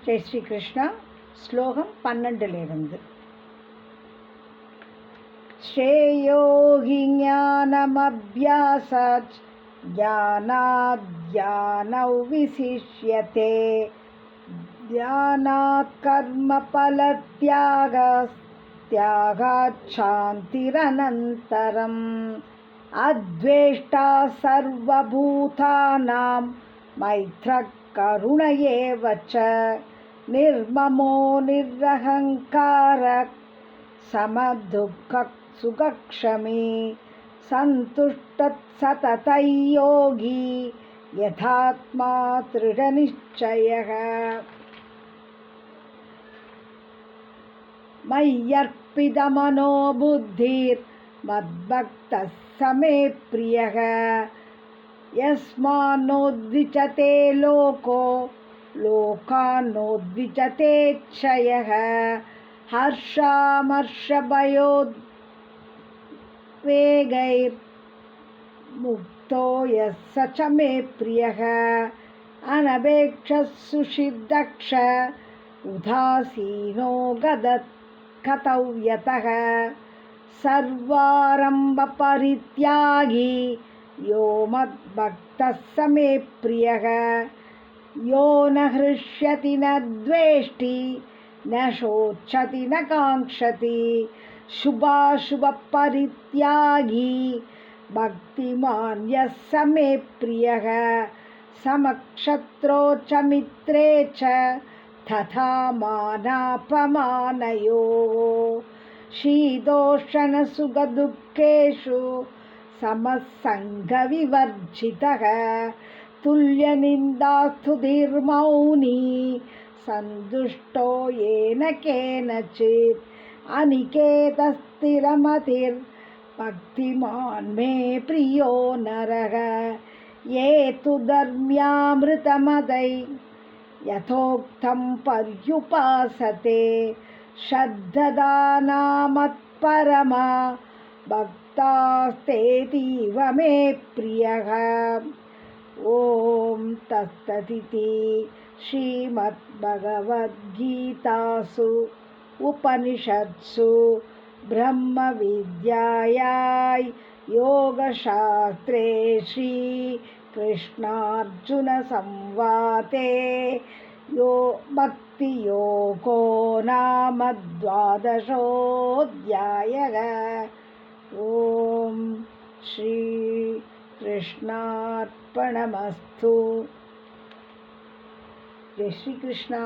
ஜெய் ஸ்ரீ கிருஷ்ணா. ஸ்லோகம் 12 ஸ்ரேயோ ஹி ஞானமப்யாசாத் ஞானாத் ஞானௌ விசிஷ்யதே ஞானாத் கர்ம பலத்யாகாத் த்யாகாத் சாந்திரனந்தரம் அத்வேஷ்டா சர்வபூதானாம் மைத்ரக் கருண ஏவ ச நிர்மமோ நிரஹங்காரக் சமதுக்கக் சுகக்ஷமி சந்துஷ்டத் சததை யோகி யதாத்மா திருடநிச்சயः. மய்யர்ப்பிதமனோ புத்திர் மத்பக்தः சமே ப்ரியः யஸ்மான்னோத்விஜதே லோகோ லோகான்னோத்விஜதே க்ஷயः ஹர்ஷாமர்ஷபயோத்வேகைர் முக்தோ யஸ்ஸ ச மே ப்ரியः அனபேக்ஷः சுஷித்தக்ஷ உதாசீனோ கதௌ யதः சர்வாரம்ப பரித்யாகி யோ மத்பக்தः ச மே ப்ரியः யோ ந ஹ்ருஷ்யதி ந த்வேஷ்டி ந சோச்சதி ந காங்க்ஷதி சுபாசுப பரித்யாகி பக்திமான் யः ச மே ப்ரியः சமக்ஷத்ரோ ச மித்ரே ச ததா மானாபமானயோः ஷீதோஷண சுகதுக்கேஷு समसङ्गविवर्जितः तुल्यनिन्दास्तुतिर्मौनी सन्तुष्टो येन केनचित् अनिकेतस्थिरमतिर्भक्तिमान् मे प्रियो नरः ये तु धर्म्यामृतमदै यथोक्तं पर्युपासते श्रद्धदानामत्परमा भक्तास्तेतीव मे प्रियः. ॐ तत्सदिति श्रीमद्भगवद्गीतासु उपनिषत्सु ब्रह्मविद्यायां योगशास्त्रे श्रीकृष्णार्जुनसंवादे भक्तियोगो नाम 12 ॐ श्री कृष्णार्पणमस्तु. जय श्री कृष्णा.